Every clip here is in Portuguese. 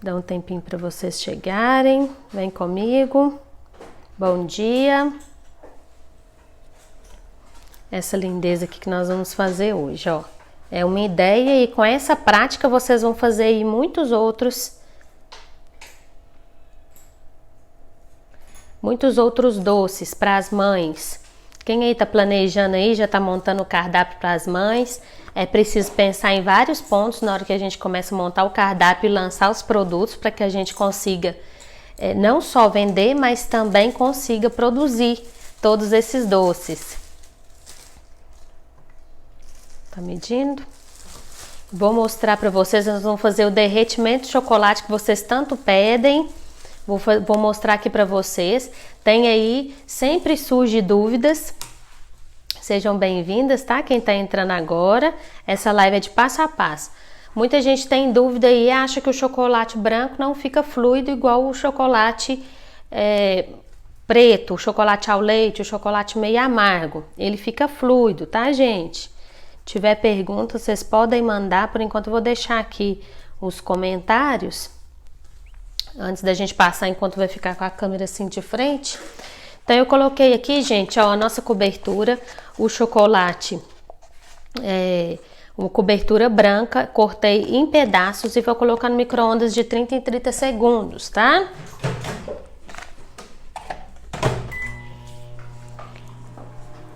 Dá um tempinho para vocês chegarem. Vem comigo. Bom dia. Essa lindeza aqui que nós vamos fazer hoje, ó. É uma ideia e com essa prática vocês vão fazer aí muitos outros doces para as mães. Quem aí tá planejando aí, já tá montando o cardápio para as mães, é preciso pensar em vários pontos na hora que a gente começa a montar o cardápio e lançar os produtos para que a gente consiga não só vender, mas também consiga produzir todos esses doces. Tá medindo? Vou mostrar para vocês, nós vamos fazer o derretimento de chocolate que vocês tanto pedem. Vou mostrar aqui para vocês. Tem aí, sempre surge dúvidas. Sejam bem-vindas, tá? Quem tá entrando agora, essa live é de passo a passo. Muita gente tem dúvida e acha que o chocolate branco não fica fluido igual o chocolate preto, o chocolate ao leite, o chocolate meio amargo. Ele fica fluido, tá, gente? Tiver perguntas, vocês podem mandar. Por enquanto eu vou deixar aqui os comentários. Antes da gente passar, enquanto vai ficar com a câmera assim de frente. Então eu coloquei aqui, gente, ó, a nossa cobertura, o chocolate, uma cobertura branca, cortei em pedaços e vou colocar no micro-ondas de 30 em 30 segundos, tá?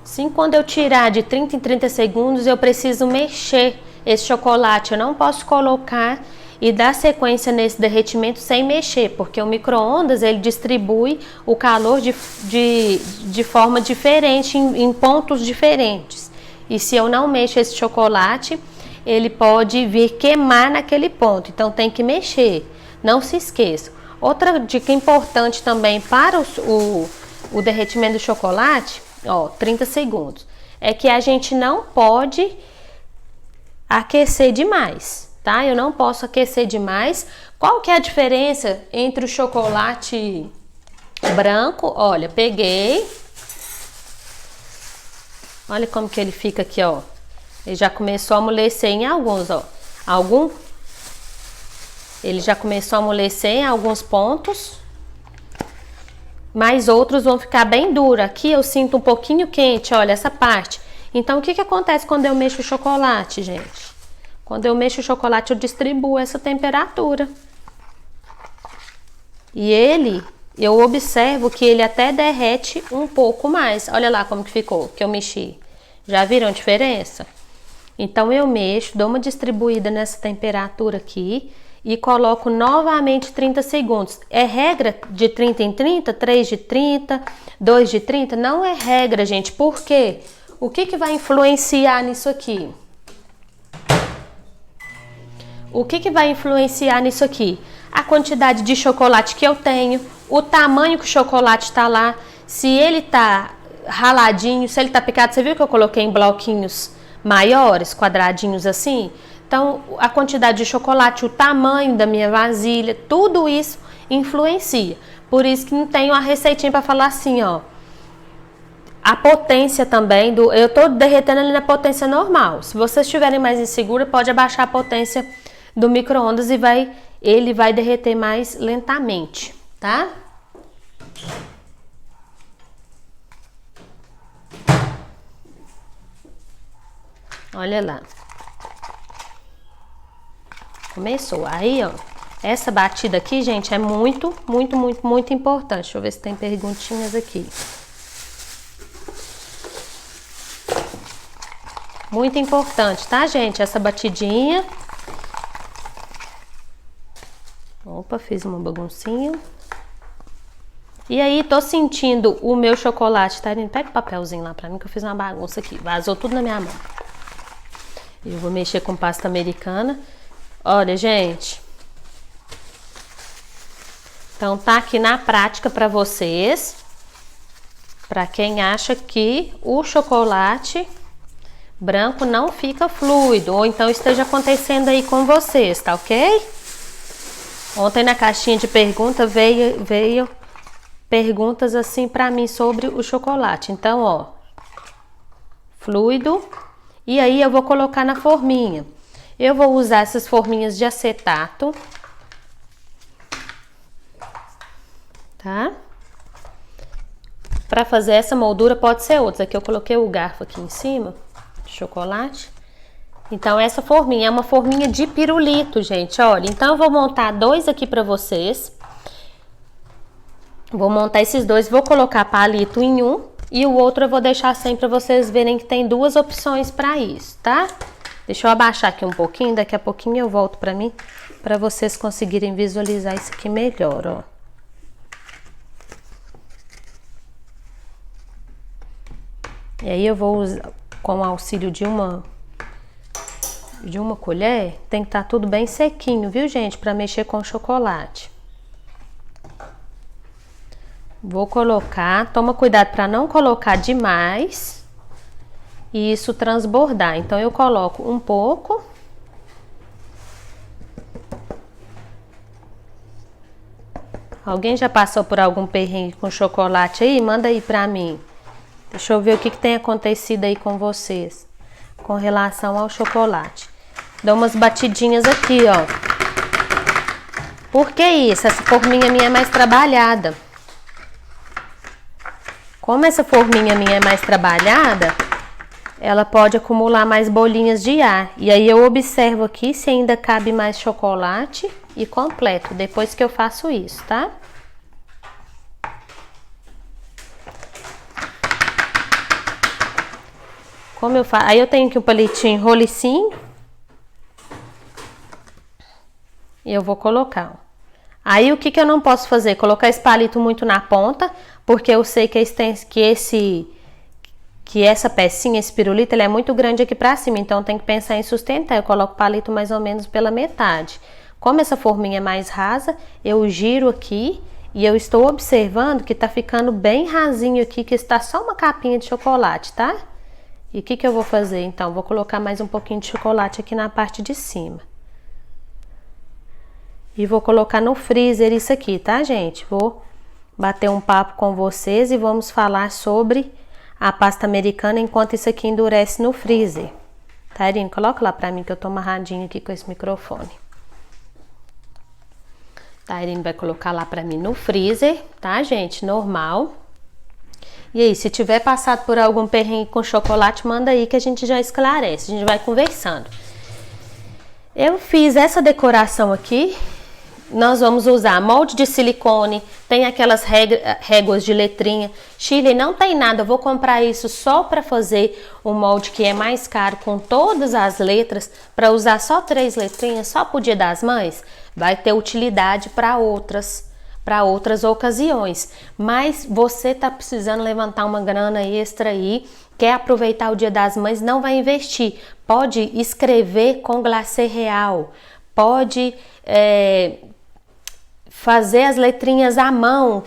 Assim, quando eu tirar de 30 em 30 segundos, eu preciso mexer esse chocolate. Eu não posso colocar e dar sequência nesse derretimento sem mexer, porque o micro-ondas ele distribui o calor de forma diferente, em pontos diferentes. E se eu não mexo esse chocolate, ele pode vir queimar naquele ponto. Então tem que mexer, não se esqueça. Outra dica importante também para o derretimento do chocolate, ó, 30 segundos, é que a gente não pode aquecer demais. Tá? Eu não posso aquecer demais. Qual que é a diferença entre o chocolate branco? Olha, peguei. Olha como que ele fica aqui, ó. Ele já começou a amolecer em alguns, ó. Ele já começou a amolecer em alguns pontos. Mas outros vão ficar bem duros. Aqui eu sinto um pouquinho quente, olha, essa parte. Então, o que que acontece quando eu mexo o chocolate, gente? Quando eu mexo o chocolate, eu distribuo essa temperatura. E eu observo que ele até derrete um pouco mais. Olha lá como que ficou, que eu mexi. Já viram a diferença? Então, eu mexo, dou uma distribuída nessa temperatura aqui e coloco novamente 30 segundos. É regra de 30 em 30, 3 de 30, 2 de 30? Não é regra, gente. Por quê? O que que vai influenciar nisso aqui? O que que vai influenciar nisso aqui? A quantidade de chocolate que eu tenho, o tamanho que o chocolate está lá, se ele tá raladinho, se ele tá picado. Você viu que eu coloquei em bloquinhos maiores, quadradinhos assim? Então, a quantidade de chocolate, o tamanho da minha vasilha, tudo isso influencia. Por isso que não tenho a receitinha para falar assim, ó. A potência também, eu tô derretendo ali na potência normal. Se vocês estiverem mais insegura, pode abaixar a potência do micro-ondas e ele vai derreter mais lentamente, tá? Olha lá. Começou. Aí, ó, essa batida aqui, gente, é muito, muito, muito, muito importante. Deixa eu ver se tem perguntinhas aqui. Muito importante, tá, gente? Essa batidinha. Opa, fiz uma baguncinha. E aí, tô sentindo o meu chocolate, tá? Pega o papelzinho lá pra mim que eu fiz uma bagunça aqui. Vazou tudo na minha mão. Eu vou mexer com pasta americana. Olha, gente. Então, tá aqui na prática pra vocês. Pra quem acha que o chocolate branco não fica fluido. Ou então esteja acontecendo aí com vocês, tá ok? Ontem na caixinha de pergunta veio perguntas assim pra mim sobre o chocolate. Então, ó, fluido. E aí eu vou colocar na forminha. Eu vou usar essas forminhas de acetato. tá? Para fazer essa moldura pode ser outra. Aqui eu coloquei o garfo aqui em cima, de chocolate. Então essa forminha é uma forminha de pirulito, gente, olha. Então eu vou montar dois aqui para vocês. Vou montar esses dois, vou colocar palito em um e o outro eu vou deixar sem para vocês verem que tem duas opções para isso, tá? Deixa eu abaixar aqui um pouquinho, daqui a pouquinho eu volto para mim, para vocês conseguirem visualizar isso aqui melhor, ó. E aí eu vou usar, com o auxílio de uma colher, tem que estar tudo bem sequinho, viu, gente, para mexer com o chocolate. Vou colocar, toma cuidado para não colocar demais e isso transbordar. Então eu coloco um pouco. Alguém já passou por algum perrengue com chocolate aí? Manda aí pra mim. Deixa eu ver o que tem acontecido aí com vocês com relação ao chocolate. Dou umas batidinhas aqui, ó. Por que isso? Essa forminha minha é mais trabalhada. Como essa forminha minha é mais trabalhada, ela pode acumular mais bolinhas de ar. E aí eu observo aqui se ainda cabe mais chocolate e completo, depois que eu faço isso, tá? Como eu faço? Aí eu tenho aqui um palitinho rolicinho. E eu vou colocar, ó. Aí o que eu não posso fazer? Colocar esse palito muito na ponta, porque eu sei que essa pecinha, esse pirulito, ele é muito grande aqui pra cima, então tem que pensar em sustentar. Eu coloco o palito mais ou menos pela metade. Como essa forminha é mais rasa, eu giro aqui e eu estou observando que tá ficando bem rasinho aqui, que está só uma capinha de chocolate, tá? E o que eu vou fazer? Então, vou colocar mais um pouquinho de chocolate aqui na parte de cima. E vou colocar no freezer isso aqui, tá, gente? Vou bater um papo com vocês e vamos falar sobre a pasta americana enquanto isso aqui endurece no freezer. Tá, Irine? Coloca lá pra mim que eu tô amarradinho aqui com esse microfone. Tá, a Irine vai colocar lá pra mim no freezer, tá, gente? Normal. E aí, se tiver passado por algum perrengue com chocolate, manda aí que a gente já esclarece. A gente vai conversando. Eu fiz essa decoração aqui. Nós vamos usar molde de silicone, tem aquelas réguas de letrinha. Shirley, não tem nada, eu vou comprar isso só para fazer o molde que é mais caro, com todas as letras, para usar só 3 letrinhas, só pro Dia das Mães. Vai ter utilidade para outras ocasiões. Mas você tá precisando levantar uma grana extra aí, quer aproveitar o Dia das Mães, não vai investir. Pode escrever com glacê real, pode... fazer as letrinhas à mão,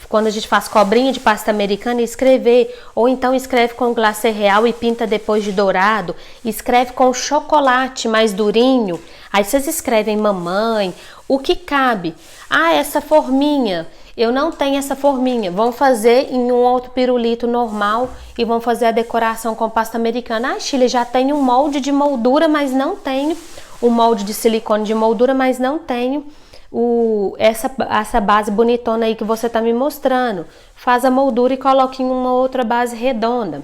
quando a gente faz cobrinha de pasta americana, e escrever, ou então escreve com glacê real e pinta depois de dourado, escreve com chocolate mais durinho, aí vocês escrevem mamãe, o que cabe. Ah, essa forminha, eu não tenho essa forminha, vão fazer em um outro pirulito normal e vão fazer a decoração com pasta americana. Ah, Shirley, já tenho um molde de moldura, mas não tenho, um molde de silicone de moldura, mas não tenho essa base bonitona aí que você tá me mostrando. Faz a moldura e coloque em uma outra base redonda.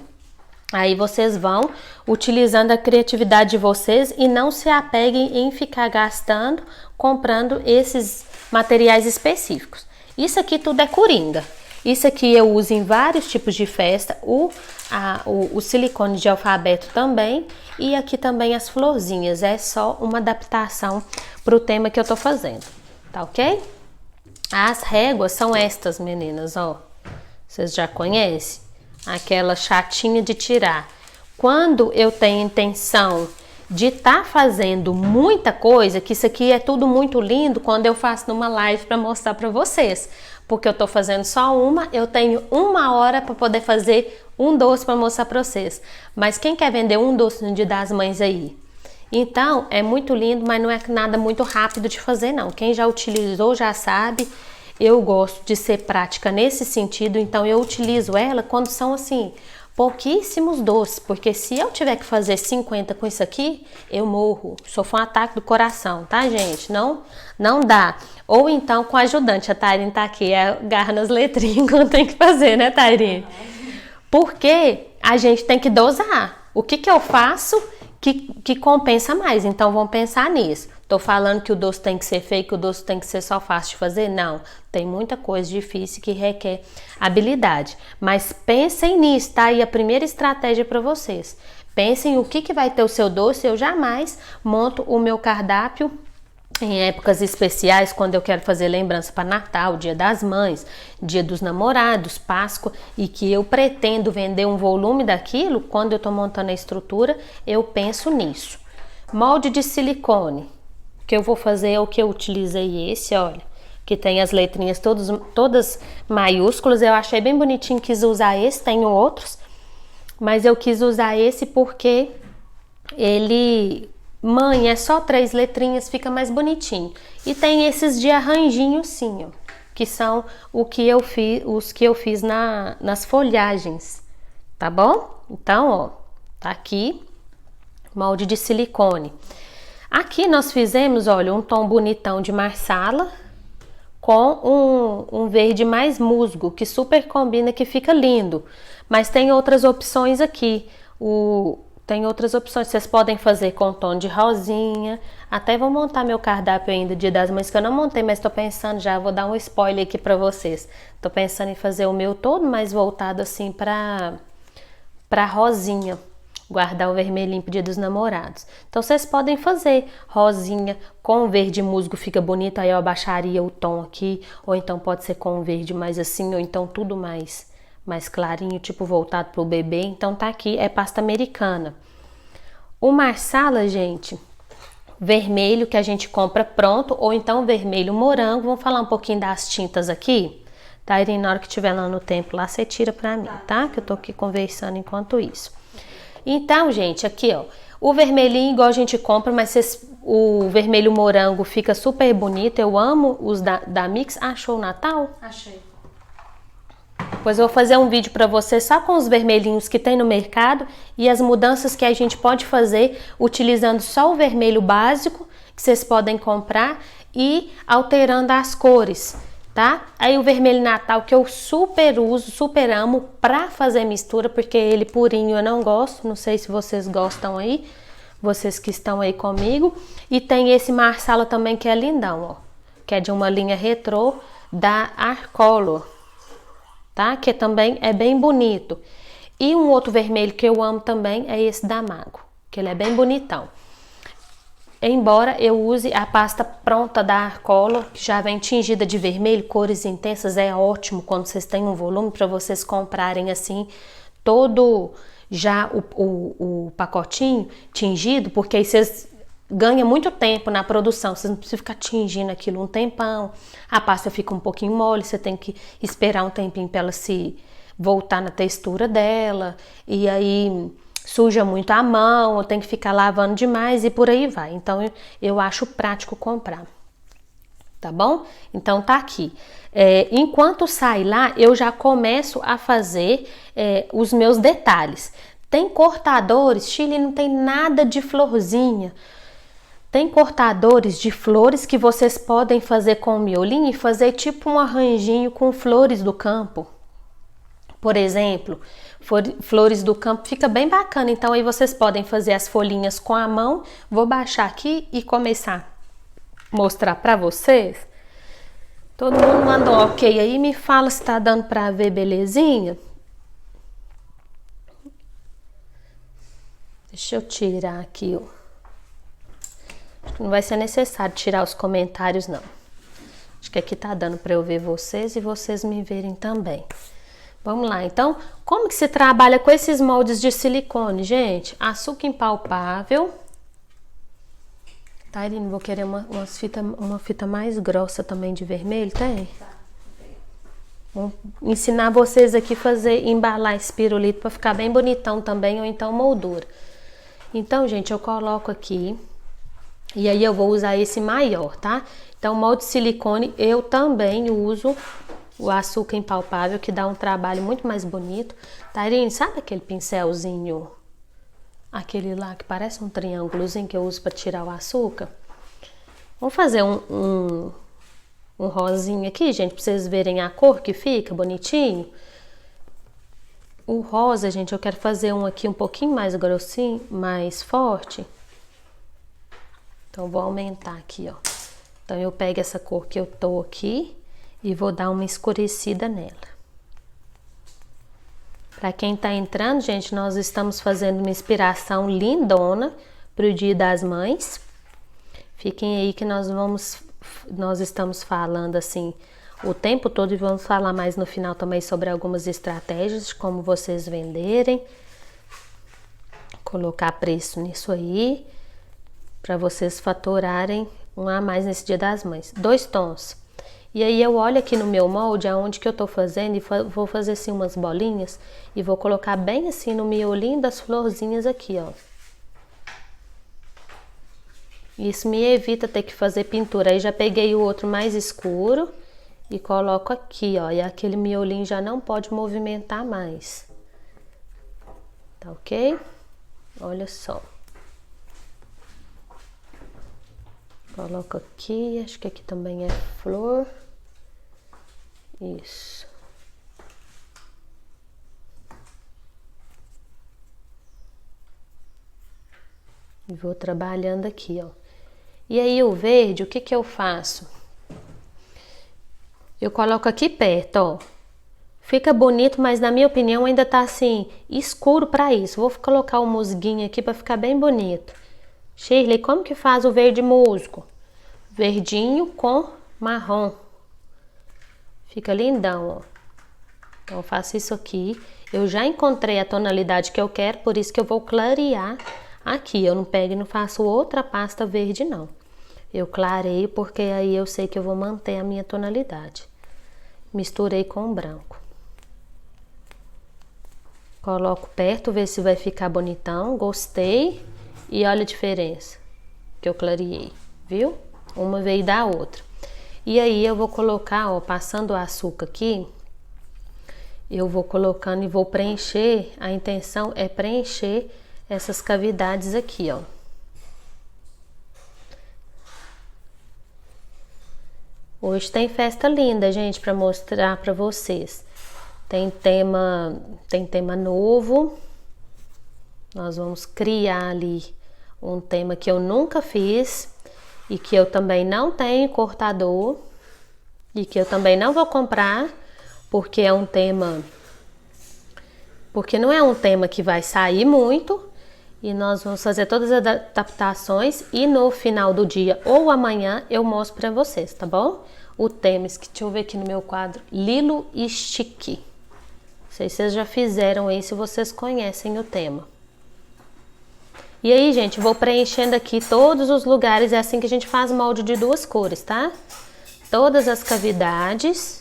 Aí vocês vão utilizando a criatividade de vocês e não se apeguem em ficar gastando, comprando esses materiais específicos. Isso aqui tudo é coringa. Isso aqui eu uso em vários tipos de festa, o silicone de alfabeto também, e aqui também as florzinhas. É só uma adaptação para o tema que eu tô fazendo. Tá ok? As réguas são estas, meninas, ó. Vocês já conhecem? Aquela chatinha de tirar. Quando eu tenho intenção de estar fazendo muita coisa, que isso aqui é tudo muito lindo, quando eu faço numa live para mostrar para vocês. Porque eu tô fazendo só uma, eu tenho 1 hora para poder fazer um doce para mostrar para vocês. Mas quem quer vender um doce no Dia das Mães aí? Então, é muito lindo, mas não é nada muito rápido de fazer, não. Quem já utilizou já sabe. Eu gosto de ser prática nesse sentido, então eu utilizo ela quando são, assim, pouquíssimos doces, porque se eu tiver que fazer 50 com isso aqui, eu morro. Sofro um ataque do coração, tá, gente? Não dá. Ou então com a ajudante, a Tairine tá aqui, agarra nas letrinhas quando tem que fazer, né, Tairine? Porque a gente tem que dosar. O que eu faço que compensa mais? Então vamos pensar nisso. Tô falando que o doce tem que ser feio, que o doce tem que ser só fácil de fazer? Não, tem muita coisa difícil que requer habilidade. Mas pensem nisso, tá? E a primeira estratégia para vocês. Pensem o que vai ter o seu doce. Eu jamais monto o meu cardápio em épocas especiais, quando eu quero fazer lembrança para Natal, Dia das Mães, Dia dos Namorados, Páscoa, e que eu pretendo vender um volume daquilo. Quando eu tô montando a estrutura, eu penso nisso. Molde de silicone. O que eu vou fazer é o que eu utilizei esse, olha, que tem as letrinhas todas maiúsculas. Eu achei bem bonitinho, quis usar esse, tenho outros, mas eu quis usar esse porque ele, mãe, é só 3 letrinhas, fica mais bonitinho. E tem esses de arranjinho sim, ó, que são os que eu fiz nas folhagens, tá bom? Então, ó, tá aqui, molde de silicone. Aqui nós fizemos, olha, um tom bonitão de marsala com um verde mais musgo, que super combina, que fica lindo. Mas tem outras opções aqui. Tem outras opções, vocês podem fazer com tom de rosinha. Até vou montar meu cardápio ainda, Dia das Mães, que eu não montei, mas tô pensando já, vou dar um spoiler aqui pra vocês. Tô pensando em fazer o meu todo mais voltado assim pra rosinha. Guardar o vermelhinho pro Dia dos Namorados. Então vocês podem fazer rosinha com verde musgo, fica bonito, aí eu abaixaria o tom aqui, ou então pode ser com verde mais assim, ou então tudo mais clarinho, tipo voltado pro bebê. Então tá aqui, é pasta americana. O marsala, gente, vermelho que a gente compra pronto, ou então vermelho morango. Vamos falar um pouquinho das tintas aqui? Tá, Irene, na hora que estiver lá no templo, lá você tira pra mim, tá? Que eu tô aqui conversando enquanto isso. Então, gente, aqui, ó, o vermelhinho igual a gente compra, mas o vermelho morango fica super bonito. Eu amo os da Mix. Achou o Natal? Achei. Pois eu vou fazer um vídeo pra vocês só com os vermelhinhos que tem no mercado e as mudanças que a gente pode fazer utilizando só o vermelho básico que vocês podem comprar e alterando as cores. Tá? Aí o vermelho Natal que eu super uso, super amo pra fazer mistura, porque ele purinho eu não gosto, não sei se vocês gostam aí, vocês que estão aí comigo. E tem esse marsala também que é lindão, ó, que é de uma linha retrô da Arcolor, tá? Que também é bem bonito. E um outro vermelho que eu amo também é esse da Mago, que ele é bem bonitão. Embora eu use a pasta pronta da Arcolor, que já vem tingida de vermelho, cores intensas, é ótimo quando vocês têm um volume para vocês comprarem assim, todo já o pacotinho tingido, porque aí vocês ganham muito tempo na produção, vocês não precisam ficar tingindo aquilo um tempão, a pasta fica um pouquinho mole, você tem que esperar um tempinho para ela se voltar na textura dela, e aí suja muito a mão, tem que ficar lavando demais e por aí vai. Então eu acho prático comprar, tá bom? Então tá aqui. Enquanto sai lá, eu já começo a fazer os meus detalhes. Tem cortadores, Chile não tem nada de florzinha. Tem cortadores de flores que vocês podem fazer com miolinho e fazer tipo um arranjinho com flores do campo. Por exemplo, flores do campo fica bem bacana. Então aí vocês podem fazer as folhinhas com a mão. Vou baixar aqui e começar a mostrar para vocês. Todo mundo manda um ok aí, me fala se tá dando para ver belezinha. Deixa eu tirar aqui, ó. Acho que não vai ser necessário tirar os comentários, não. Acho que aqui tá dando para eu ver vocês e vocês me verem também. Vamos lá, então, como que se trabalha com esses moldes de silicone, gente? Açúcar impalpável. Tá, Irene, vou querer uma fita mais grossa também de vermelho, tem? Tá. Vou ensinar vocês aqui a embalar esse pirulito para ficar bem bonitão também, ou então moldura. Então, gente, eu coloco aqui, e aí eu vou usar esse maior, tá? Então, molde de silicone eu também uso o açúcar impalpável, que dá um trabalho muito mais bonito. Tairine, sabe aquele pincelzinho, aquele lá que parece um triângulozinho que eu uso para tirar o açúcar? Vamos fazer um rosinha aqui, gente, para vocês verem a cor que fica bonitinho. O rosa, gente, eu quero fazer um aqui um pouquinho mais grossinho, mais forte. Então, vou aumentar aqui, ó. Então, eu pego essa cor que eu tô aqui e vou dar uma escurecida nela. Para quem tá entrando, gente, nós estamos fazendo uma inspiração lindona pro Dia das Mães. Fiquem aí que nós estamos falando assim o tempo todo e vamos falar mais no final também sobre algumas estratégias de como vocês venderem, colocar preço nisso aí, para vocês faturarem um a mais nesse Dia das Mães. 2 tons. E aí eu olho aqui no meu molde aonde que eu tô fazendo e vou fazer assim umas bolinhas e vou colocar bem assim no miolinho das florzinhas aqui, ó. Isso me evita ter que fazer pintura. Aí já peguei o outro mais escuro e coloco aqui, ó. E aquele miolinho já não pode movimentar mais. Tá ok? Olha só. Coloco aqui, acho que aqui também é flor. Isso. E vou trabalhando aqui, ó. E aí o verde, o que que eu faço? Eu coloco aqui perto, ó. Fica bonito, mas na minha opinião ainda tá assim, escuro pra isso. Vou colocar o musguinho aqui pra ficar bem bonito. Shirley, como que faz o verde musgo? Verdinho com marrom. Fica lindão, ó. Então eu faço isso aqui. Eu já encontrei a tonalidade que eu quero, por isso que eu vou clarear aqui. Eu não pego e não faço outra pasta verde, não. Eu clareio porque aí eu sei que eu vou manter a minha tonalidade. Misturei com o branco. Coloco perto, ver se vai ficar bonitão. Gostei. E olha a diferença que eu clareei, viu? Uma veio da outra. E aí eu vou colocar, ó, passando o açúcar aqui, eu vou colocando e vou preencher. A intenção é preencher essas cavidades aqui, ó. Hoje tem festa linda, gente, para mostrar para vocês. Tem tema novo. Nós vamos criar ali um tema que eu nunca fiz e que eu também não tenho cortador e que eu também não vou comprar, porque é um tema, porque não é um tema que vai sair muito, e nós vamos fazer todas as adaptações e no final do dia ou amanhã eu mostro para vocês, tá bom? O tema, deixa eu ver aqui no meu quadro, Lilo e Stick. Não sei se vocês já fizeram aí, se vocês conhecem o tema. E aí, gente, vou preenchendo aqui todos os lugares, é assim que a gente faz molde de 2 cores, tá? Todas as cavidade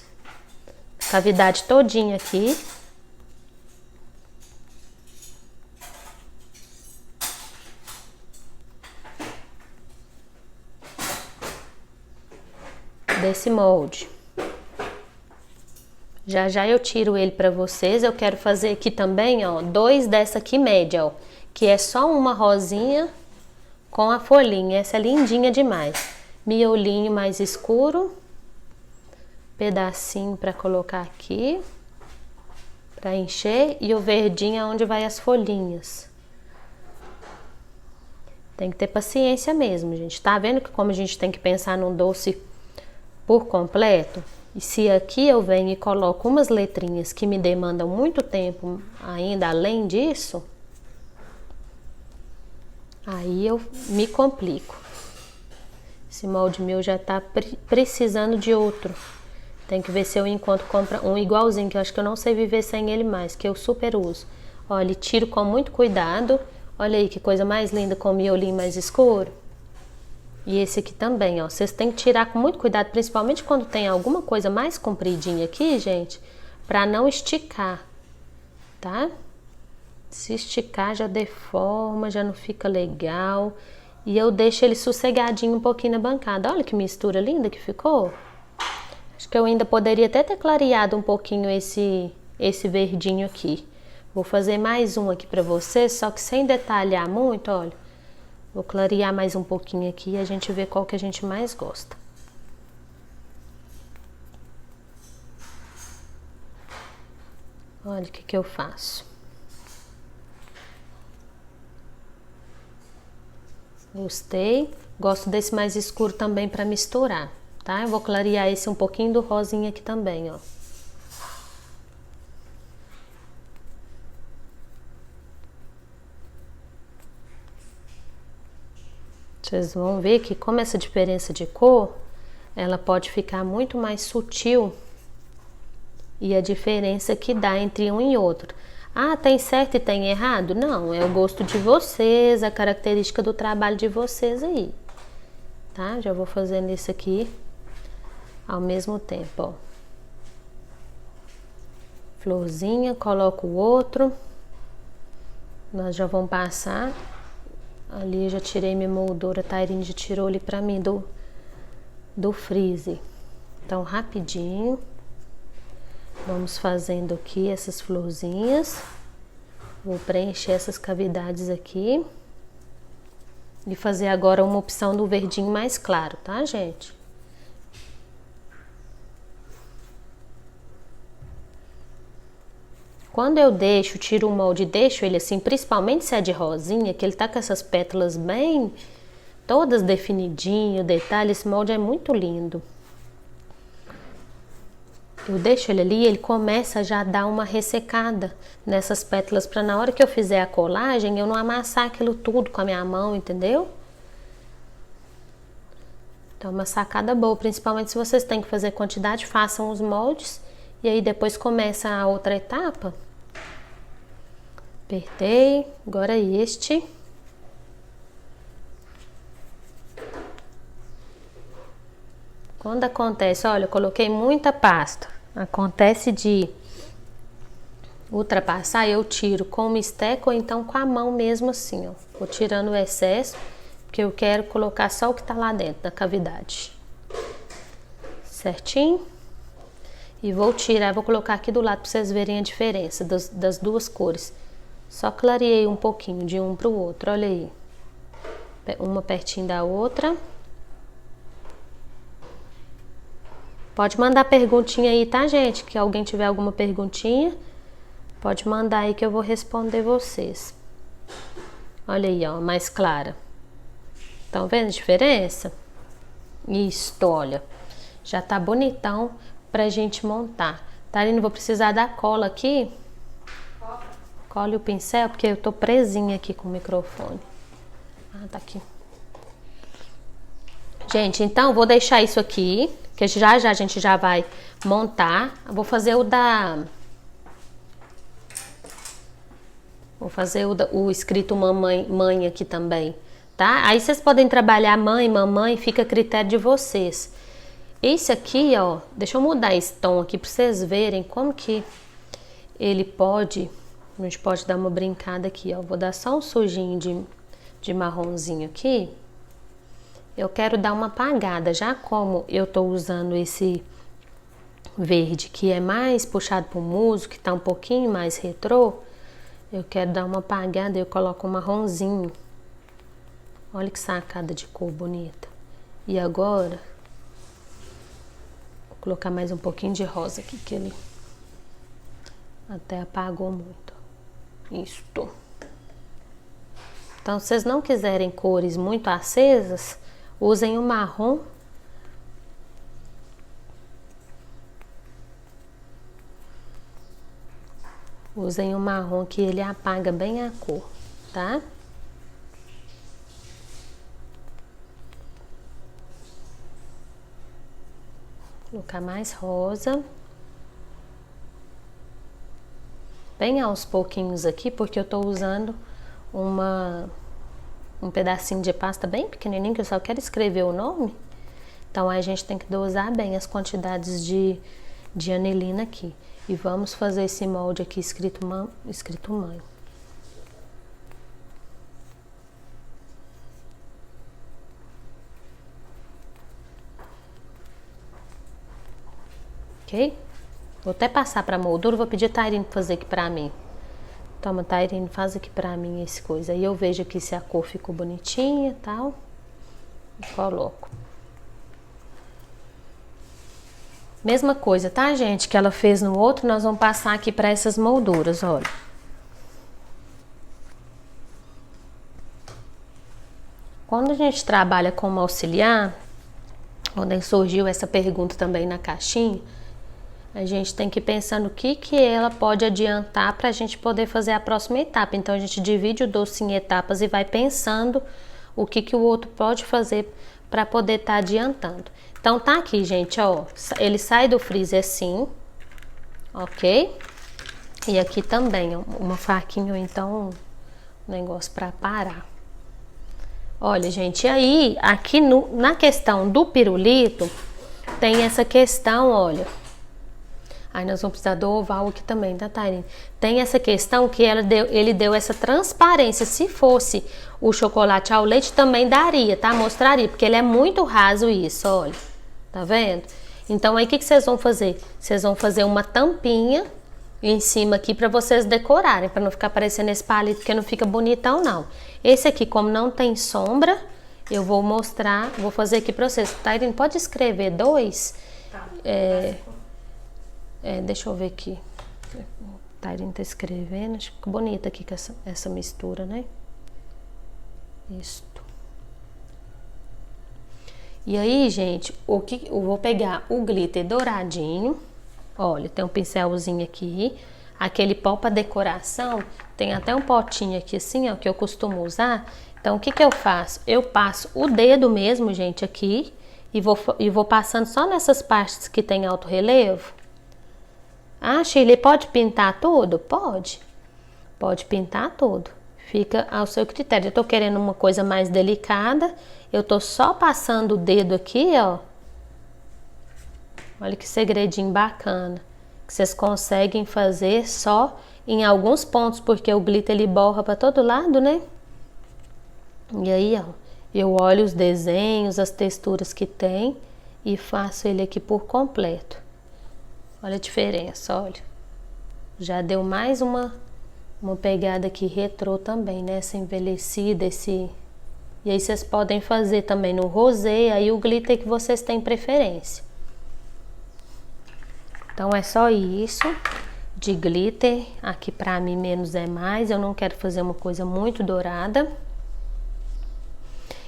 todinha aqui. Desse molde. Já já eu tiro ele pra vocês. Eu quero fazer aqui também, ó, 2 dessa aqui média, ó, que é só uma rosinha com a folhinha. Essa é lindinha demais. Miolinho mais escuro. Pedacinho pra colocar aqui. Pra encher. E o verdinho é onde vai as folhinhas. Tem que ter paciência mesmo, gente. Tá vendo que como a gente tem que pensar num doce por completo? E se aqui eu venho e coloco umas letrinhas que me demandam muito tempo ainda além disso, aí eu me complico. Esse molde meu já tá precisando de outro. Tem que ver se eu encontro um igualzinho, que eu acho que eu não sei viver sem ele mais, que eu super uso. Olha, tiro com muito cuidado. Olha aí que coisa mais linda com o miolinho mais escuro. E esse aqui também, ó. Vocês têm que tirar com muito cuidado, principalmente quando tem alguma coisa mais compridinha aqui, gente, pra não esticar, tá? Se esticar já deforma, já não fica legal. E eu deixo ele sossegadinho um pouquinho na bancada. Olha que mistura linda que ficou. Acho que eu ainda poderia até ter clareado um pouquinho esse verdinho aqui. Vou fazer mais um aqui pra vocês, só que sem detalhar muito, olha. Vou clarear mais um pouquinho aqui e a gente vê qual que a gente mais gosta. Olha o que eu faço. Gostei. Gosto desse mais escuro também para misturar, tá? Eu vou clarear esse um pouquinho do rosinha aqui também, ó. Vocês vão ver que como essa diferença de cor, ela pode ficar muito mais sutil. E a diferença que dá entre um e outro. Ah, tem certo e tem errado? Não, é o gosto de vocês, a característica do trabalho de vocês aí. Tá? Já vou fazendo isso aqui ao mesmo tempo, ó. Florzinha, coloco o outro. Nós já vamos passar. Ali eu já tirei minha moldura, a Tairine já tirou ali pra mim do freezer. Então, rapidinho. Vamos fazendo aqui essas florzinhas. Vou preencher essas cavidades aqui. E fazer agora uma opção do verdinho mais claro, tá, gente? Quando eu tiro o molde e deixo ele assim, principalmente se é de rosinha, que ele tá com essas pétalas bem todas definidinho, detalhe, esse molde é muito lindo. Eu deixo ele ali, ele começa a já dar uma ressecada nessas pétalas, para na hora que eu fizer a colagem, eu não amassar aquilo tudo com a minha mão, entendeu? Então, uma sacada boa, principalmente se vocês têm que fazer quantidade, façam os moldes e aí depois começa a outra etapa. Apertei, agora este. Quando acontece, olha, eu coloquei muita pasta, acontece de ultrapassar, eu tiro com uma esteca ou então com a mão mesmo assim, ó. Vou tirando o excesso, porque eu quero colocar só o que tá lá dentro da cavidade. Certinho? E vou tirar, vou colocar aqui do lado para vocês verem a diferença das duas cores. Só clareei um pouquinho de um pro outro, olha aí. Uma pertinho da outra. Pode mandar perguntinha aí, tá, gente? Que alguém tiver alguma perguntinha, pode mandar aí que eu vou responder vocês. Olha aí, ó, mais clara. Estão vendo a diferença? Isto, olha. Já tá bonitão pra gente montar. Tairine, vou precisar da cola aqui. Cola e o pincel, porque eu tô presinha aqui com o microfone. Ah, tá aqui. Gente, então vou deixar isso aqui, que já a gente já vai montar. Eu vou fazer o escrito mamãe, mãe aqui também, tá? Aí vocês podem trabalhar mãe, mamãe, fica a critério de vocês. Esse aqui, ó, deixa eu mudar esse tom aqui pra vocês verem como que ele pode, a gente pode dar uma brincada aqui, ó. Vou dar só um sujinho de marronzinho aqui. Eu quero dar uma apagada, já como eu tô usando esse verde que é mais puxado pro musgo, que tá um pouquinho mais retrô, eu quero dar uma apagada, eu coloco um marronzinho. Olha que sacada de cor bonita. E agora, vou colocar mais um pouquinho de rosa aqui, que ele até apagou muito. Isto. Então, se vocês não quiserem cores muito acesas, usem o marrom. Usem o marrom que ele apaga bem a cor, tá? Vou colocar mais rosa. Bem aos pouquinhos aqui, porque eu tô usando um pedacinho de pasta bem pequenininho, que eu só quero escrever o nome. Então, aí a gente tem que dosar bem as quantidades de anilina aqui. E vamos fazer esse molde aqui escrito mãe. ok? Vou até passar pra moldura, vou pedir a Tairine fazer aqui pra mim. Toma, Tairine, faz aqui pra mim esse coisa. Aí eu vejo aqui se a cor ficou bonitinha e tal. E coloco. Mesma coisa, tá, gente? Que ela fez no outro, nós vamos passar aqui pra essas molduras, olha. Quando a gente trabalha como auxiliar, quando surgiu essa pergunta também na caixinha, a gente tem que pensar no que ela pode adiantar para a gente poder fazer a próxima etapa. Então, a gente divide o doce em etapas e vai pensando o que o outro pode fazer para poder estar adiantando. Então, tá aqui, gente, ó. Ele sai do freezer assim, ok? E aqui também, ó, uma faquinha ou então um negócio para parar. Olha, gente, e aí, aqui na questão do pirulito, tem essa questão, olha. Aí nós vamos precisar do oval aqui também, tá, Tairine? Tem essa questão que ele deu essa transparência. Se fosse o chocolate ao leite, também daria, tá? Mostraria, porque ele é muito raso isso, olha. Tá vendo? Então, aí, o que vocês vão fazer? Vocês vão fazer uma tampinha em cima aqui pra vocês decorarem, pra não ficar parecendo esse palito, porque não fica bonitão, não. Esse aqui, como não tem sombra, eu vou mostrar, vou fazer aqui pra vocês. Tairine, pode escrever 2? Tá. Deixa eu ver aqui. Tairine tá escrevendo. Acho que ficou bonita aqui com essa mistura, né? Isto. E aí, gente, eu vou pegar o glitter douradinho. Olha, tem um pincelzinho aqui. Aquele pó para decoração. Tem até um potinho aqui assim, ó, que eu costumo usar. Então, o que eu faço? Eu passo o dedo mesmo, gente, aqui. E vou passando só nessas partes que tem alto relevo. Ah, Shirley, pode pintar tudo? Pode. Pode pintar tudo. Fica ao seu critério. Eu tô querendo uma coisa mais delicada. Eu tô só passando o dedo aqui, ó. Olha que segredinho bacana. Que vocês conseguem fazer só em alguns pontos, porque o glitter ele borra para todo lado, né? E aí, ó, eu olho os desenhos, as texturas que tem e faço ele aqui por completo. Olha a diferença, olha. Já deu mais uma pegada aqui retrô também, né? Essa envelhecida, esse... E aí vocês podem fazer também no rosé, aí o glitter que vocês têm preferência. Então é só isso de glitter. Aqui pra mim menos é mais, eu não quero fazer uma coisa muito dourada.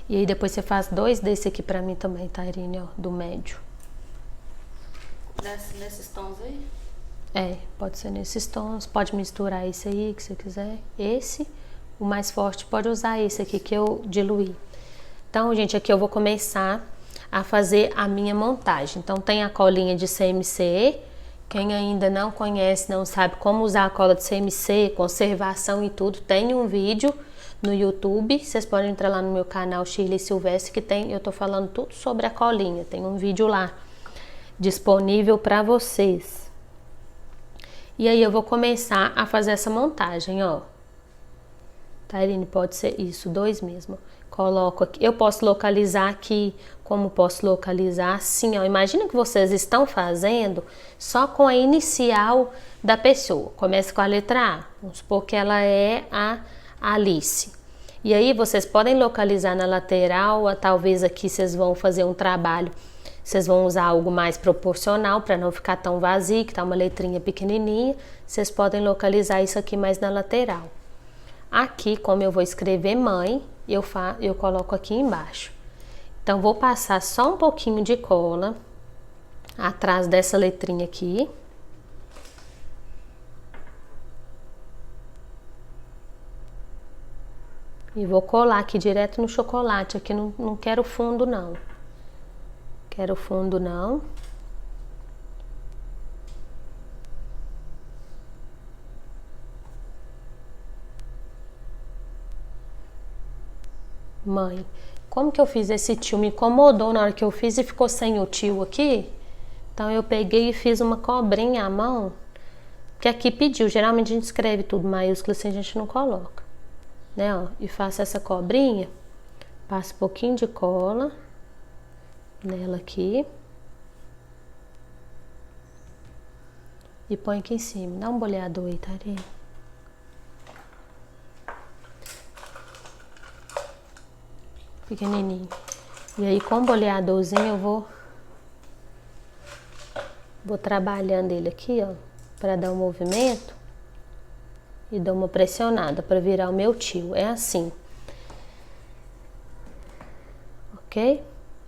E aí depois você faz 2 desse aqui pra mim também, Tairine, ó, do médio. Nesses tons aí? Pode ser nesses tons, pode misturar esse aí que você quiser. Esse, o mais forte, pode usar esse aqui que eu diluí. Então, gente, aqui eu vou começar a fazer a minha montagem. Então, tem a colinha de CMC. Quem ainda não conhece, não sabe como usar a cola de CMC, conservação e tudo, tem um vídeo no YouTube. Vocês podem entrar lá no meu canal Shirley Silvestre, que tem, eu tô falando tudo sobre a colinha. Tem um vídeo lá disponível para vocês. E aí eu vou começar a fazer essa montagem, ó. Tairine, pode ser isso, 2 mesmo. Coloco aqui, eu posso localizar aqui, como posso localizar assim, ó. Imagina que vocês estão fazendo só com a inicial da pessoa. Começa com a letra A, vamos supor que ela é a Alice. E aí vocês podem localizar na lateral, talvez aqui vocês vão fazer um trabalho. Vocês vão usar algo mais proporcional para não ficar tão vazio, que tá uma letrinha pequenininha. Vocês podem localizar isso aqui mais na lateral. Aqui, como eu vou escrever mãe, eu coloco aqui embaixo. Então, vou passar só um pouquinho de cola atrás dessa letrinha aqui. E vou colar aqui direto no chocolate. Aqui não quero fundo, não. Quero fundo não. Mãe, como que eu fiz esse tio? Me incomodou na hora que eu fiz e ficou sem o tio aqui. Então eu peguei e fiz uma cobrinha à mão. Porque aqui pediu, geralmente a gente escreve tudo maiúsculo assim, a gente não coloca. Né, ó, e faço essa cobrinha. Passo um pouquinho de cola nela aqui. E põe aqui em cima. Dá um boleador aí, Tairine. Pequenininho. E aí com o boleadorzinho eu vou trabalhando ele aqui, ó, para dar um movimento e dar uma pressionada para virar o meu tio. É assim. Ok?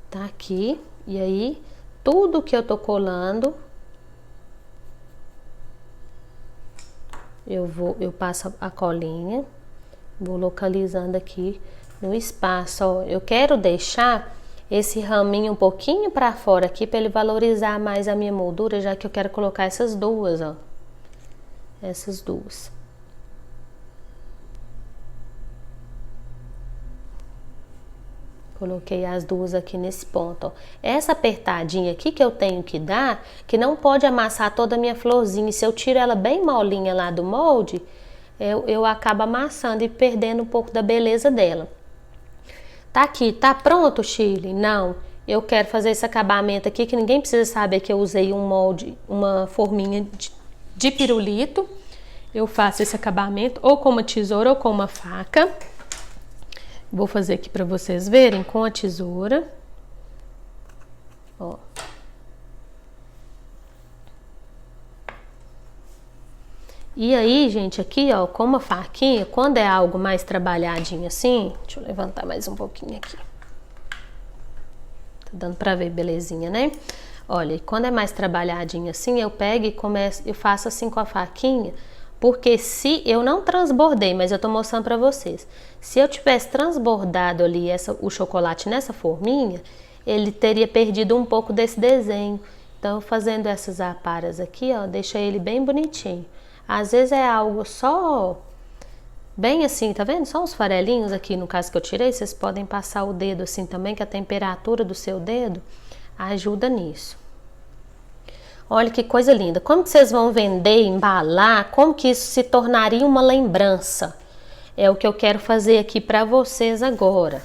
Tá aqui. E aí, tudo que eu tô colando, eu passo a colinha, vou localizando aqui no espaço, ó. Eu quero deixar esse raminho um pouquinho para fora aqui para ele valorizar mais a minha moldura, já que eu quero colocar essas duas, ó. Essas duas. Coloquei as duas aqui nesse ponto, ó. Essa apertadinha aqui que eu tenho que dar, que não pode amassar toda a minha florzinha. Se eu tiro ela bem molinha lá do molde, eu acabo amassando e perdendo um pouco da beleza dela. Tá aqui, tá pronto, Chile? Não, eu quero fazer esse acabamento aqui, que ninguém precisa saber que eu usei um molde, uma forminha de pirulito. Eu faço esse acabamento ou com uma tesoura ou com uma faca. Vou fazer aqui para vocês verem com a tesoura. Ó. E aí, gente, aqui, ó, com uma faquinha, quando é algo mais trabalhadinho assim, deixa eu levantar mais um pouquinho aqui. Tá dando pra ver, belezinha, né? Olha, quando é mais trabalhadinho assim, eu pego e começo, eu faço assim com a faquinha, porque se eu não transbordei, mas eu tô mostrando pra vocês, se eu tivesse transbordado ali o chocolate nessa forminha, ele teria perdido um pouco desse desenho. Então, fazendo essas aparas aqui, ó, deixa ele bem bonitinho. Às vezes é algo só, bem assim, tá vendo? Só uns farelinhos aqui, no caso que eu tirei, vocês podem passar o dedo assim também, que a temperatura do seu dedo ajuda nisso. Olha que coisa linda. Como que vocês vão vender, embalar, como que isso se tornaria uma lembrança? É o que eu quero fazer aqui pra vocês agora,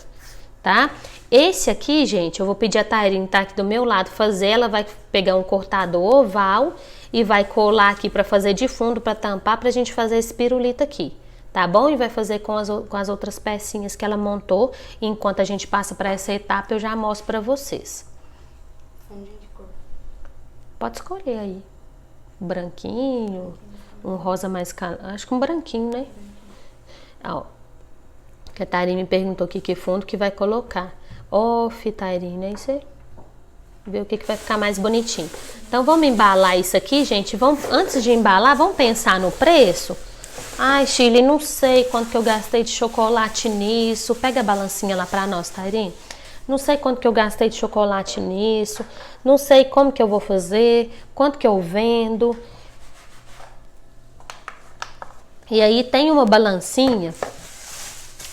tá? Esse aqui, gente, eu vou pedir a Tairine tá aqui do meu lado fazer, ela vai pegar um cortador oval e vai colar aqui para fazer de fundo, para tampar, pra gente fazer esse pirulito aqui, tá bom? E vai fazer com as outras pecinhas que ela montou. E enquanto a gente passa para essa etapa, eu já mostro para vocês. Fundinho de cor. Pode escolher aí. Um branquinho, um rosa mais... Acho que um branquinho, né? Ó, que a Tairine me perguntou aqui que fundo que vai colocar. Ó, Tairine, aí você vê o que vai ficar mais bonitinho. Então, vamos embalar isso aqui, gente. Antes de embalar, vamos pensar no preço? Ai, Chile, não sei quanto que eu gastei de chocolate nisso. Pega a balancinha lá pra nós, Tairine. Não sei quanto que eu gastei de chocolate nisso. Não sei como que eu vou fazer, quanto que eu vendo. E aí, tem uma balancinha.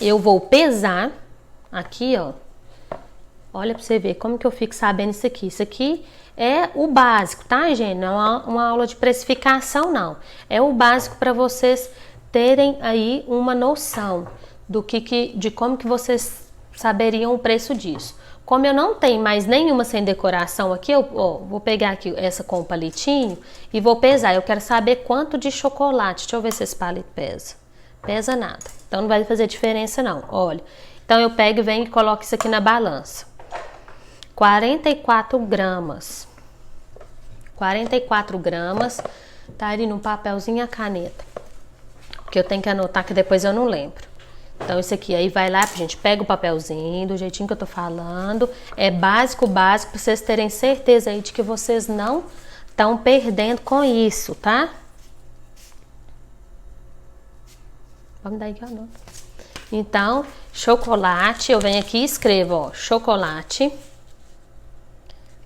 Eu vou pesar aqui, ó. Olha pra você ver como que eu fico sabendo isso aqui. Isso aqui é o básico, tá, gente? Não é uma aula de precificação, não. É o básico para vocês terem aí uma noção de como que vocês saberiam o preço disso. Como eu não tenho mais nenhuma sem decoração aqui, eu vou pegar aqui essa com o palitinho e vou pesar. Eu quero saber quanto de chocolate. Deixa eu ver se esse palito pesa. Pesa nada. Então não vai fazer diferença, não. Olha. Então eu pego e venho e coloco isso aqui na balança. 44 gramas. 44 gramas. Tá ali no papelzinho e a caneta. Porque eu tenho que anotar que depois eu não lembro. Então isso aqui aí vai lá, a gente pega o papelzinho do jeitinho que eu tô falando. É básico, básico, pra vocês terem certeza aí de que vocês não estão perdendo com isso, tá? Vamos dar aí que eu anoto. Então, chocolate, eu venho aqui e escrevo, ó, chocolate,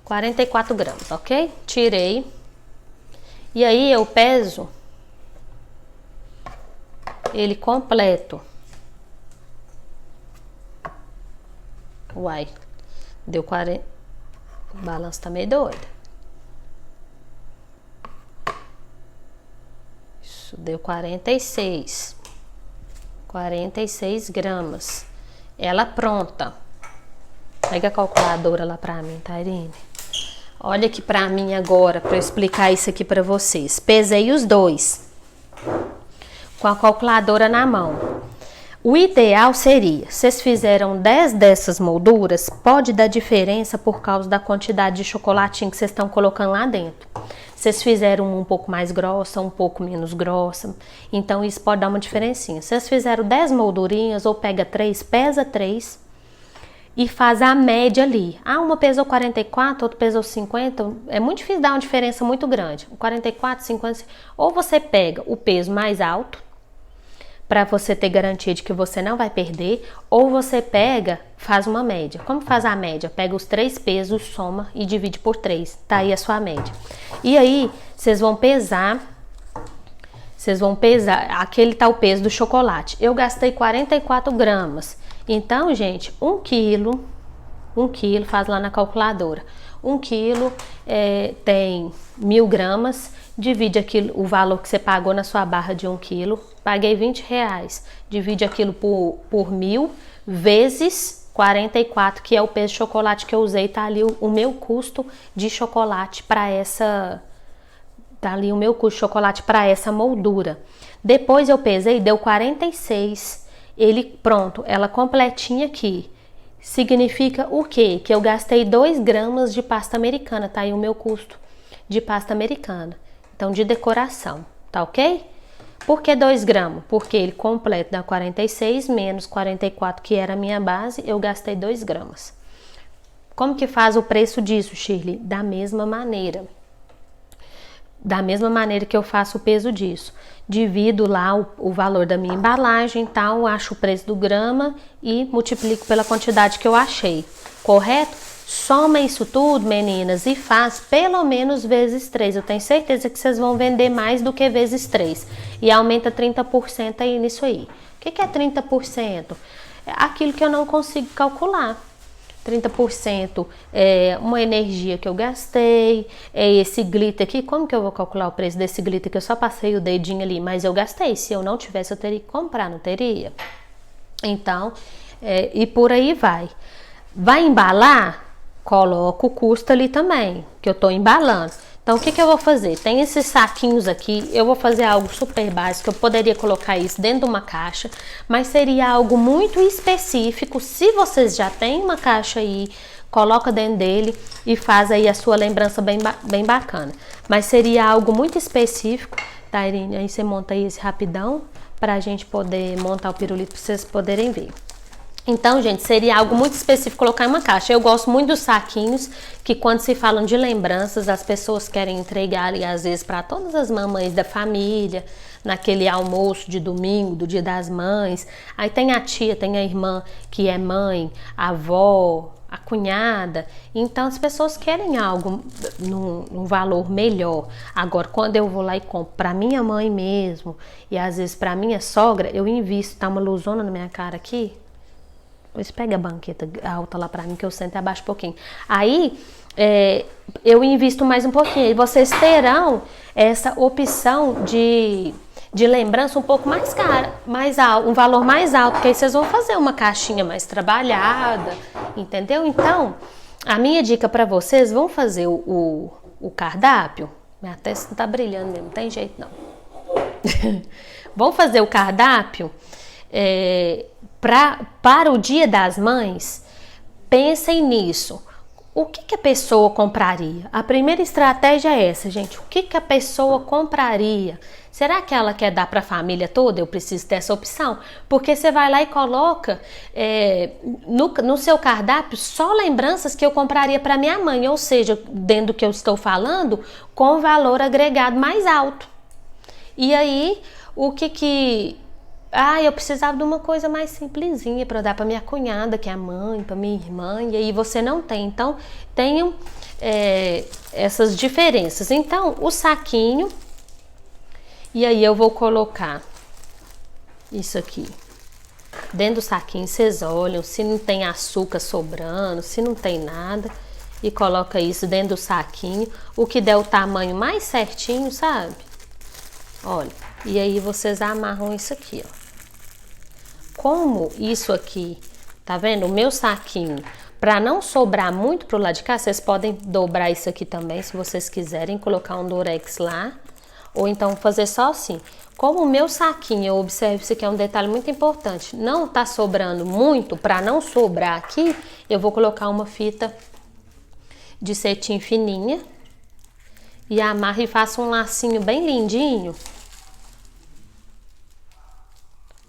44 gramas, ok? Tirei. E aí eu peso ele completo. Uai, deu 40. O balanço tá meio doido. Isso deu 46. 46 gramas. Ela pronta. Pega a calculadora lá pra mim, Tairine. Olha aqui pra mim agora, pra eu explicar isso aqui pra vocês. Pesei os dois com a calculadora na mão. O ideal seria, vocês fizeram 10 dessas molduras, pode dar diferença por causa da quantidade de chocolatinho que vocês estão colocando lá dentro. Vocês fizeram um pouco mais grossa, um pouco menos grossa, então isso pode dar uma diferencinha. Vocês fizeram 10 moldurinhas ou pega 3, pesa 3 e faz a média ali. Ah, uma pesou 44, outra pesou 50, é muito difícil dar uma diferença muito grande. 44, 50, ou você pega o peso mais alto, para você ter garantia de que você não vai perder, ou você pega, faz uma média. Como faz a média? Pega os 3 pesos, soma e divide por 3, tá aí a sua média. E aí, vocês vão pesar, aquele tá o peso do chocolate. Eu gastei 44 gramas, então, gente, 1 quilo, faz lá na calculadora. 1 quilo tem 1000 gramas, divide aquilo, o valor que você pagou na sua barra de 1 quilo, paguei R$20, divide aquilo por 1000 vezes 44, que é o peso de chocolate que eu usei, tá ali o meu custo de chocolate para essa, essa moldura. Depois eu pesei, deu 46, pronto, ela completinha aqui. Significa o quê? Que eu gastei 2 gramas de pasta americana, tá aí o meu custo de pasta americana. Então, de decoração, tá ok? Por que 2 gramas? Porque ele completo dá 46 menos 44, que era a minha base, eu gastei 2 gramas. Como que faz o preço disso, Shirley? Da mesma maneira. Da mesma maneira que eu faço o peso disso. Divido lá o valor da minha embalagem, tal, acho o preço do grama e multiplico pela quantidade que eu achei, correto? Soma isso tudo, meninas, e faz pelo menos vezes 3. Eu tenho certeza que vocês vão vender mais do que vezes 3. E aumenta 30% aí nisso aí. O que é 30%? É aquilo que eu não consigo calcular. 30% é uma energia que eu gastei, é esse glitter aqui. Como que eu vou calcular o preço desse glitter que eu só passei o dedinho ali, mas eu gastei? Se eu não tivesse, eu teria que comprar, não teria? Então, e por aí vai. Vai embalar? Coloco o custo ali também, que eu tô embalando. Então, o que eu vou fazer? Tem esses saquinhos aqui, eu vou fazer algo super básico, eu poderia colocar isso dentro de uma caixa, mas seria algo muito específico. Se vocês já têm uma caixa aí, coloca dentro dele e faz aí a sua lembrança bem bacana. Mas seria algo muito específico, tá, Irine? Aí você monta aí esse rapidão, pra gente poder montar o pirulito, pra vocês poderem ver. Então, gente, seria algo muito específico colocar em uma caixa. Eu gosto muito dos saquinhos, que quando se falam de lembranças, as pessoas querem entregar ali, às vezes, para todas as mamães da família, naquele almoço de domingo, do Dia das Mães. Aí tem a tia, tem a irmã que é mãe, a avó, a cunhada. Então, as pessoas querem algo num valor melhor. Agora, quando eu vou lá e compro para minha mãe mesmo, e às vezes para minha sogra, eu invisto, tá uma luzona na minha cara aqui. Depois pega a banqueta alta lá pra mim, que eu sento e abaixo um pouquinho. Aí, eu invisto mais um pouquinho. E vocês terão essa opção de lembrança um pouco mais cara, mais alto, um valor mais alto. Porque aí vocês vão fazer uma caixinha mais trabalhada, entendeu? Então, a minha dica pra vocês, vão fazer o cardápio. Minha testa tá brilhando mesmo, não tem jeito não. Vão fazer o cardápio... para o Dia das Mães, pensem nisso. O que a pessoa compraria? A primeira estratégia é essa, gente. O que a pessoa compraria? Será que ela quer dar para a família toda? Eu preciso dessa opção. Porque você vai lá e coloca no seu cardápio só lembranças que eu compraria para minha mãe. Ou seja, dentro do que eu estou falando, com valor agregado mais alto. E aí, eu precisava de uma coisa mais simplesinha para dar para minha cunhada, que é a mãe, para minha irmã, e aí você não tem. Então, tenham essas diferenças. Então, o saquinho, e aí eu vou colocar isso aqui. Dentro do saquinho, vocês olham se não tem açúcar sobrando, se não tem nada, e coloca isso dentro do saquinho, o que der o tamanho mais certinho, sabe? Olha, e aí vocês amarram isso aqui, ó. Como isso aqui, tá vendo? O meu saquinho, Para não sobrar muito pro lado de cá, vocês podem dobrar isso aqui também, se vocês quiserem, colocar um durex lá. Ou então fazer só assim. Como o meu saquinho, eu observo isso aqui é um detalhe muito importante. Não tá sobrando muito, para não sobrar aqui, eu vou colocar uma fita de cetim fininha. E amarro e faço um lacinho bem lindinho.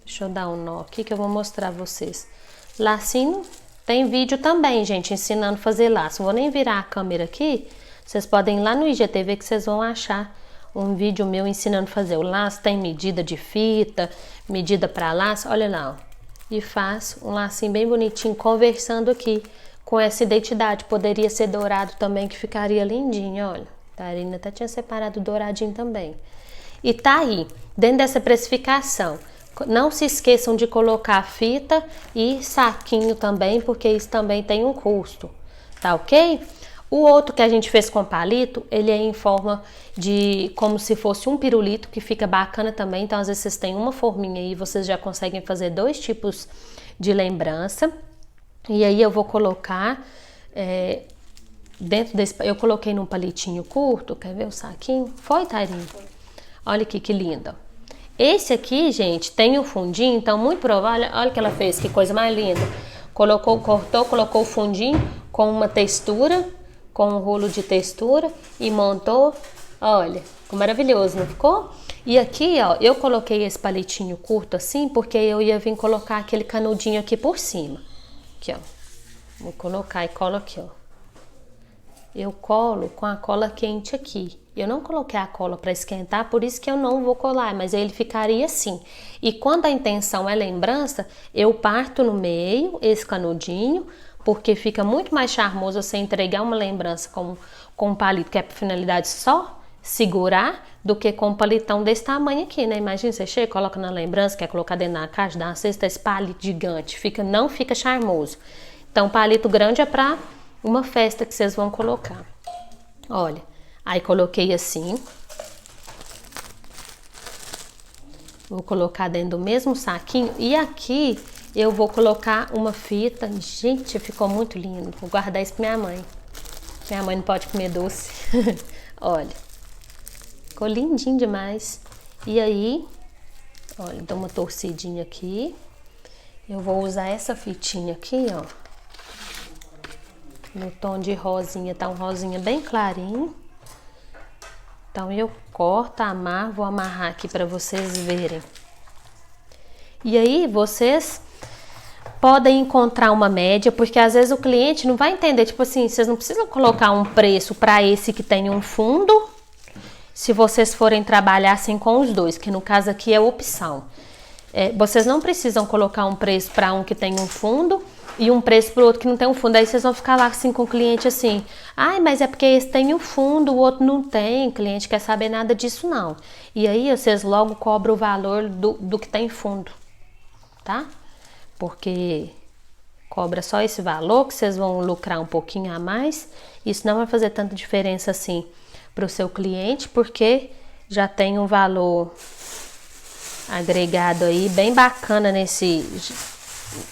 Deixa eu dar um nó aqui que eu vou mostrar a vocês. Lacinho, tem vídeo também, gente, ensinando a fazer laço. Não vou nem virar a câmera aqui. Vocês podem ir lá no IGTV que vocês vão achar um vídeo meu ensinando a fazer o laço. Tem medida de fita, medida para laço. Olha lá, ó. E faço um lacinho bem bonitinho, conversando aqui com essa identidade. Poderia ser dourado também, que ficaria lindinho, olha. A Tarina até tinha separado douradinho também. E tá aí, dentro dessa precificação. Não se esqueçam de colocar fita e saquinho também, porque isso também tem um custo, tá ok? O outro que a gente fez com palito, ele é em forma de como se fosse um pirulito, que fica bacana também. Então, às vezes vocês têm uma forminha aí, vocês já conseguem fazer 2 tipos de lembrança. E aí eu vou colocar dentro desse... Eu coloquei num palitinho curto, quer ver o saquinho? Foi, Tairinha? Olha aqui que lindo. Esse aqui, gente, tem o fundinho, então muito provável... Olha o que ela fez, que coisa mais linda. Cortou, colocou o fundinho com uma textura, com um rolo de textura e montou. Olha, ficou maravilhoso, não ficou? E aqui, ó, eu coloquei esse palitinho curto assim, porque eu ia vir colocar aquele canudinho aqui por cima. Aqui, ó. Vou colocar e colo aqui, ó. Eu colo com a cola quente aqui. Eu não coloquei a cola para esquentar, por isso que eu não vou colar, mas ele ficaria assim. E quando a intenção é lembrança, eu parto no meio esse canudinho, porque fica muito mais charmoso você entregar uma lembrança com um palito que é para finalidade só segurar, do que com um palitão desse tamanho aqui, né? Imagina, você chega, coloca na lembrança, quer colocar dentro da caixa, dá uma cesta, esse palito gigante, não fica charmoso. Então, palito grande é para uma festa que vocês vão colocar. Olha, aí coloquei assim. Vou colocar dentro do mesmo saquinho. E aqui eu vou colocar uma fita. Gente, ficou muito lindo. Vou guardar isso pra minha mãe. Minha mãe não pode comer doce. Olha, ficou lindinho demais. E aí, olha, dou uma torcidinha aqui. Eu vou usar essa fitinha aqui, ó. No tom de rosinha, tá um rosinha bem clarinho. Então eu corto, amarro, vou amarrar aqui para vocês verem. E aí vocês podem encontrar uma média, porque às vezes o cliente não vai entender, tipo assim, vocês não precisam colocar um preço para esse que tem um fundo, se vocês forem trabalhar assim com os dois, que no caso aqui é opção. Vocês não precisam colocar um preço para um que tem um fundo e um preço para o outro que não tem um fundo. Aí vocês vão ficar lá assim com o cliente assim, ai, mas é porque esse tem um fundo, o outro não tem, o cliente quer saber nada disso não. E aí vocês logo cobram o valor do que tem fundo, tá? Porque cobra só esse valor, que vocês vão lucrar um pouquinho a mais. Isso não vai fazer tanta diferença assim para o seu cliente, porque já tem um valor agregado aí bem bacana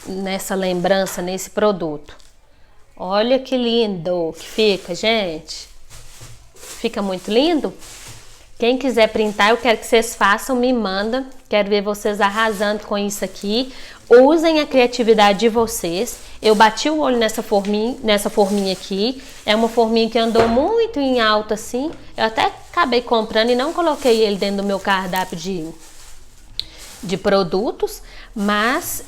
nessa lembrança, nesse produto. Olha que lindo que fica, gente. Fica muito lindo. Quem quiser printar, eu quero que vocês façam, me manda. Quero ver vocês arrasando com isso aqui. Usem a criatividade de vocês. Eu bati o olho nessa forminha aqui. É uma forminha que andou muito em alta assim. Eu até acabei comprando e não coloquei ele dentro do meu cardápio de produtos, mas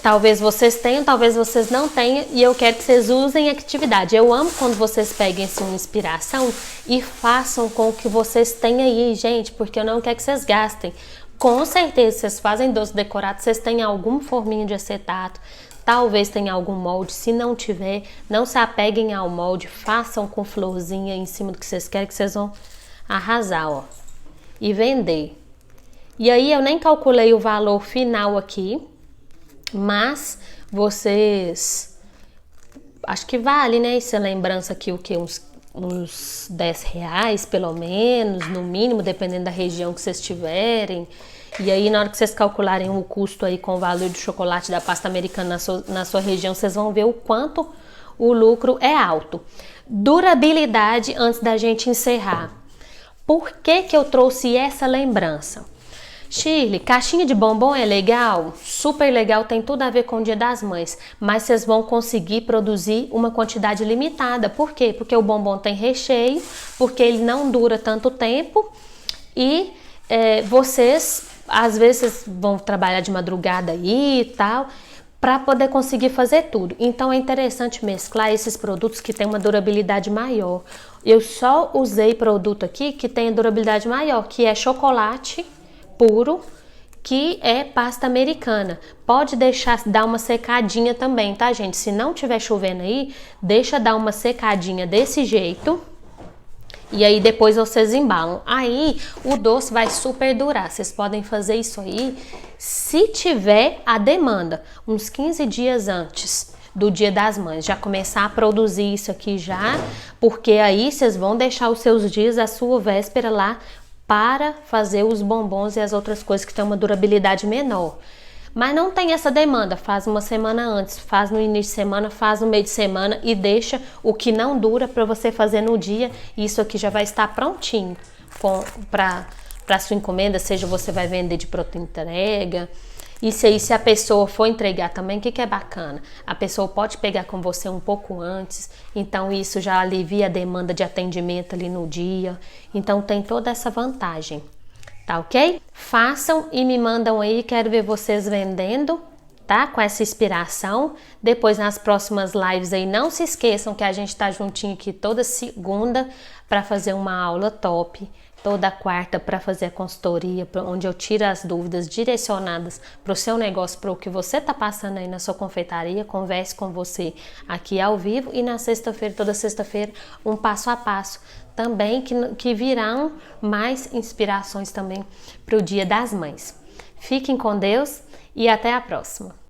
talvez vocês tenham, talvez vocês não tenham, e eu quero que vocês usem a criatividade. Eu amo quando vocês peguem assim, uma inspiração e façam com o que vocês têm aí, gente, porque eu não quero que vocês gastem. Com certeza, vocês fazem doce decorado, vocês têm algum forminho de acetato, talvez tenha algum molde. Se não tiver, não se apeguem ao molde, façam com florzinha em cima do que vocês querem, que vocês vão arrasar, ó, e vender. E aí eu nem calculei o valor final aqui, mas vocês, acho que vale, né, essa lembrança aqui, o que? Uns 10 reais, pelo menos, no mínimo, dependendo da região que vocês tiverem. E aí na hora que vocês calcularem o custo aí com o valor do chocolate da pasta americana na sua região, vocês vão ver o quanto o lucro é alto. Durabilidade, antes da gente encerrar. Por que que eu trouxe essa lembrança? Shirley, caixinha de bombom é legal? Super legal, tem tudo a ver com o Dia das Mães, mas vocês vão conseguir produzir uma quantidade limitada. Por quê? Porque o bombom tem recheio, porque ele não dura tanto tempo e vocês, às vezes, vão trabalhar de madrugada aí e tal, para poder conseguir fazer tudo. Então é interessante mesclar esses produtos que têm uma durabilidade maior. Eu só usei produto aqui que tem durabilidade maior, que é chocolate puro, que é pasta americana. Pode deixar dar uma secadinha também, tá, gente? Se não tiver chovendo aí, deixa dar uma secadinha desse jeito. E aí depois vocês embalam. Aí o doce vai super durar. Vocês podem fazer isso aí se tiver a demanda, uns 15 dias antes do Dia das Mães. Já começar a produzir isso aqui já, porque aí vocês vão deixar os seus dias, a sua véspera lá, para fazer os bombons e as outras coisas que têm uma durabilidade menor. Mas não tem essa demanda, faz uma semana antes, faz no início de semana, faz no meio de semana e deixa o que não dura para você fazer no dia. Isso aqui já vai estar prontinho para sua encomenda, seja você vai vender de pronta entrega. Isso aí, se a pessoa for entregar também, o que é bacana? A pessoa pode pegar com você um pouco antes, então isso já alivia a demanda de atendimento ali no dia. Então tem toda essa vantagem, tá ok? Façam e me mandam aí, quero ver vocês vendendo, tá? Com essa inspiração. Depois nas próximas lives aí, não se esqueçam que a gente tá juntinho aqui toda segunda para fazer uma aula top. Toda quarta para fazer a consultoria, onde eu tiro as dúvidas direcionadas para o seu negócio, para o que você está passando aí na sua confeitaria, converse com você aqui ao vivo. E na sexta-feira, toda sexta-feira, um passo a passo também, que virão mais inspirações também para o Dia das Mães. Fiquem com Deus e até a próxima!